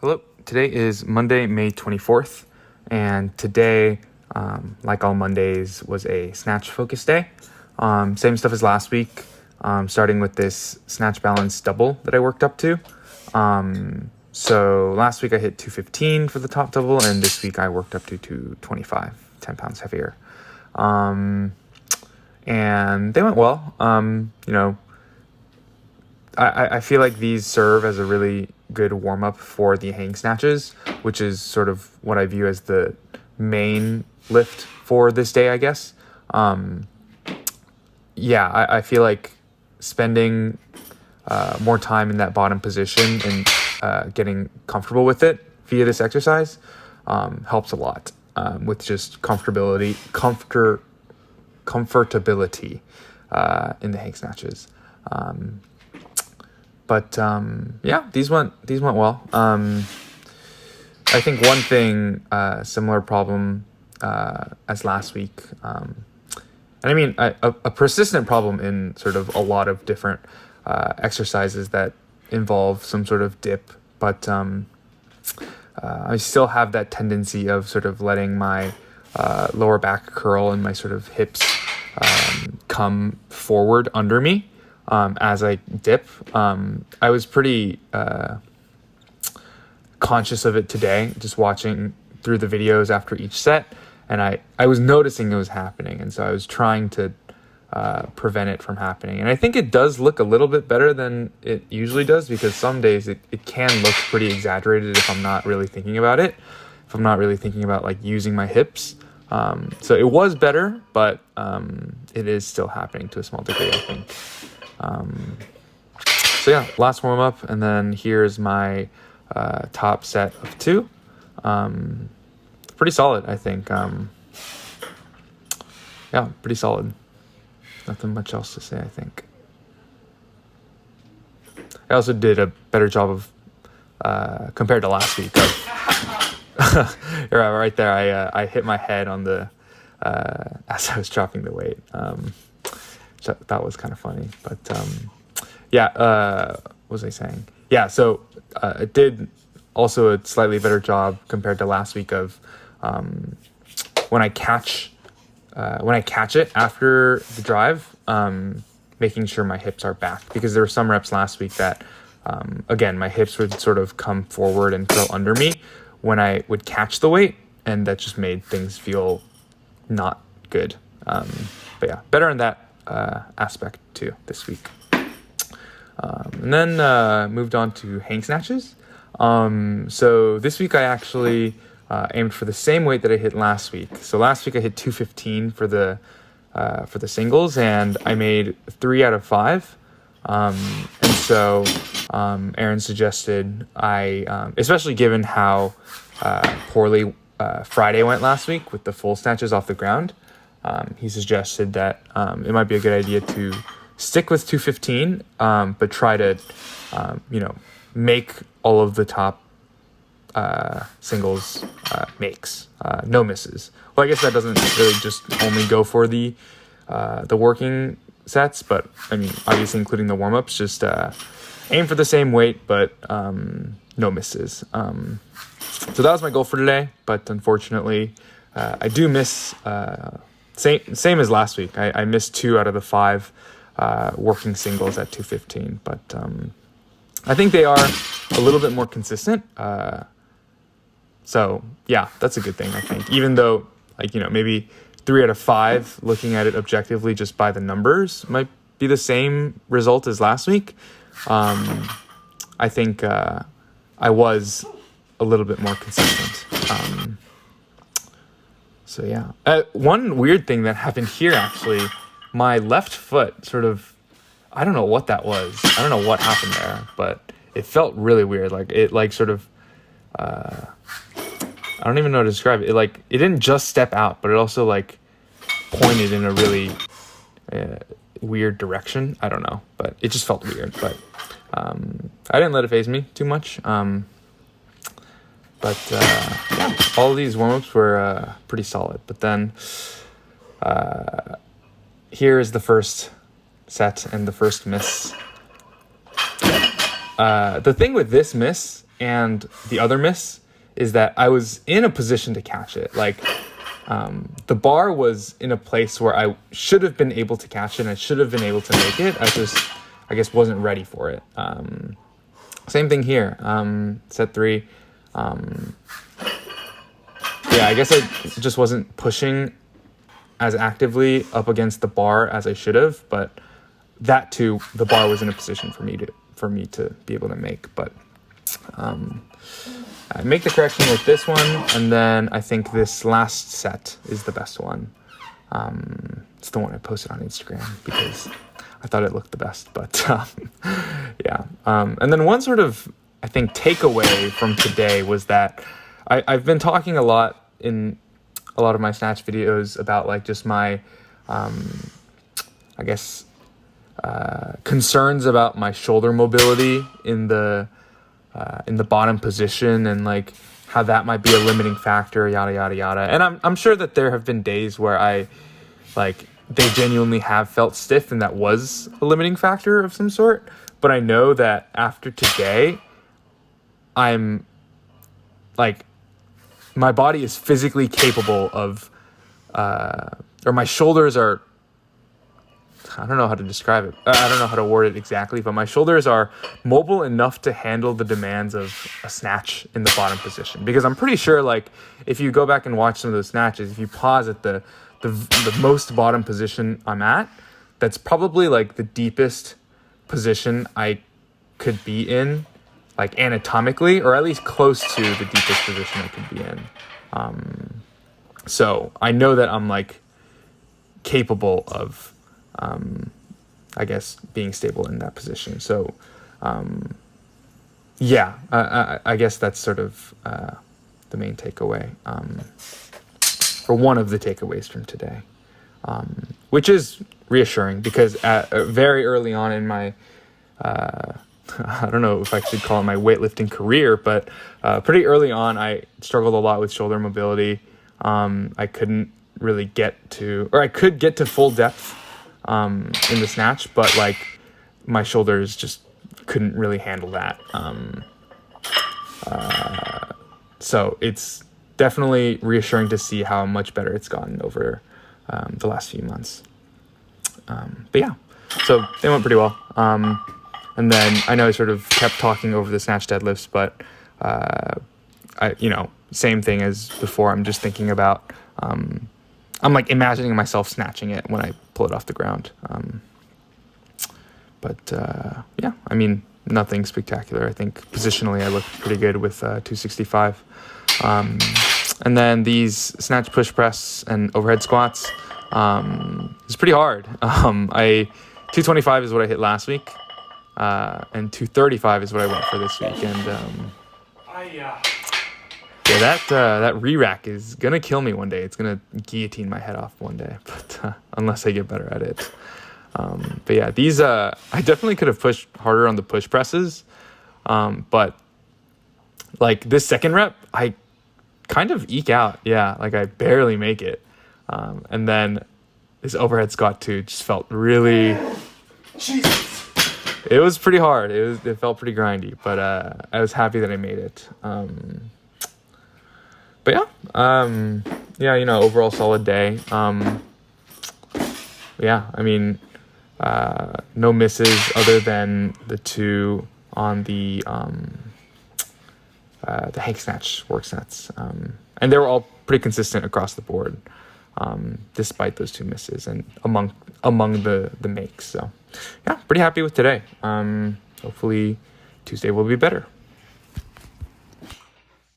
Hello, today is Monday, May 24th, and today, like all Mondays, was a snatch focus day. Same stuff as last week, starting with this Snatch Balance double that I worked up to. So last week I hit 215 for the top double, and this week I worked up to 225, 10 pounds heavier. And they went well. I feel like these serve as a really good warm-up for the hang snatches, which is sort of what I view as the main lift for this day, I guess. I feel like spending more time in that bottom position and getting comfortable with it via this exercise helps a lot with just comfortability in the hang snatches. These went well. I think one thing, similar problem as last week, a persistent problem in sort of a lot of different exercises that involve some sort of dip, but I still have that tendency of sort of letting my lower back curl and my sort of hips come forward under me. As I dip. I was pretty conscious of it today, just watching through the videos after each set, and I was noticing it was happening, and so I was trying to prevent it from happening. And I think it does look a little bit better than it usually does, because some days it can look pretty exaggerated if I'm not really thinking about it, if I'm not really thinking about like using my hips. So it was better, but it is still happening to a small degree, I think. Last warm up, and then here's my top set of 2. Pretty solid, I think. Pretty solid. Nothing much else to say, I think. I also did a better job of compared to last week. Right there, I hit my head on the as I was dropping the weight. So that was kind of funny, but what was I saying? So it did also a slightly better job compared to last week of when I catch it after the drive, making sure my hips are back, because there were some reps last week that again, my hips would sort of come forward and curl under me when I would catch the weight, and that just made things feel not good. Better in that aspect too this week. And then moved on to hang snatches. So this week I actually aimed for the same weight that I hit last week. So last week I hit 215 for the singles, and I made 3 out of 5. And so Aaron suggested especially given how poorly Friday went last week with the full snatches off the ground, he suggested that it might be a good idea to stick with 215, but try to, make all of the top singles makes, no misses. Well, I guess that doesn't really just only go for the working sets, but I mean, obviously including the warm-ups, just aim for the same weight, but no misses. So that was my goal for today, but unfortunately, I do miss... Same as last week. I missed 2 out of the 5 working singles at 215, but I think they are a little bit more consistent. So that's a good thing, I think. Even though, maybe 3 out of 5, looking at it objectively just by the numbers, might be the same result as last week. I think I was a little bit more consistent. One weird thing that happened here, actually, my left foot sort of, I don't know what that was. I don't know what happened there, but it felt really weird. Like it sort of, I don't even know how to describe it. It didn't just step out, but it also pointed in a really weird direction. I don't know, but it just felt weird. But I didn't let it faze me too much. All of these warm-ups were pretty solid. But then here is the first set and the first miss. The thing with this miss and the other miss is that I was in a position to catch it. Like, the bar was in a place where I should have been able to catch it and I should have been able to make it. I guess wasn't ready for it. Same thing here. Set 3. I guess I just wasn't pushing as actively up against the bar as I should have, but that too, the bar was in a position for me to be able to make. But I make the correction with this one, and then I think this last set is the best one. It's the one I posted on Instagram because I thought it looked the best. But and then one sort of, I think, takeaway from today was that I've been talking a lot in a lot of my snatch videos about like just my concerns about my shoulder mobility in the bottom position, and like how that might be a limiting factor, yada yada yada. And I'm sure that there have been days where they genuinely have felt stiff, and that was a limiting factor of some sort. But I know that after today, I'm like, my body is physically capable of, or my shoulders are, I don't know how to describe it. I don't know how to word it exactly, but my shoulders are mobile enough to handle the demands of a snatch in the bottom position. Because I'm pretty sure, like, if you go back and watch some of those snatches, if you pause at the most bottom position I'm at, that's probably like the deepest position I could be in, like anatomically, or at least close to the deepest position I could be in. So I know that I'm like capable of, I guess, being stable in that position. So, I guess that's sort of the main takeaway, or one of the takeaways from today, which is reassuring because very early on in my, I don't know if I should call it my weightlifting career, but pretty early on, I struggled a lot with shoulder mobility. I couldn't really I could get to full depth in the snatch, but like my shoulders just couldn't really handle that. So it's definitely reassuring to see how much better it's gotten over the last few months. So they went pretty well. And then I know I sort of kept talking over the snatch deadlifts, but same thing as before. I'm just thinking about, I'm like imagining myself snatching it when I pull it off the ground. I mean, nothing spectacular. I think positionally I looked pretty good with 265. And then these snatch, push press, and overhead squats, it's pretty hard. 225 is what I hit last week. And 235 is what I went for this week. And that re-rack is gonna kill me one day. It's gonna guillotine my head off one day, but unless I get better at it. These I definitely could have pushed harder on the push presses, but like this second rep, I kind of eke out. Like I barely make it, and then this overhead squat too just felt really. Jesus. It was pretty hard. It felt pretty grindy, but I was happy that I made it. Overall solid day. I mean, no misses other than the two on the Hank snatch work sets, and they were all pretty consistent across the board, despite those two misses and among the makes. So, pretty happy with today. Hopefully Tuesday will be better.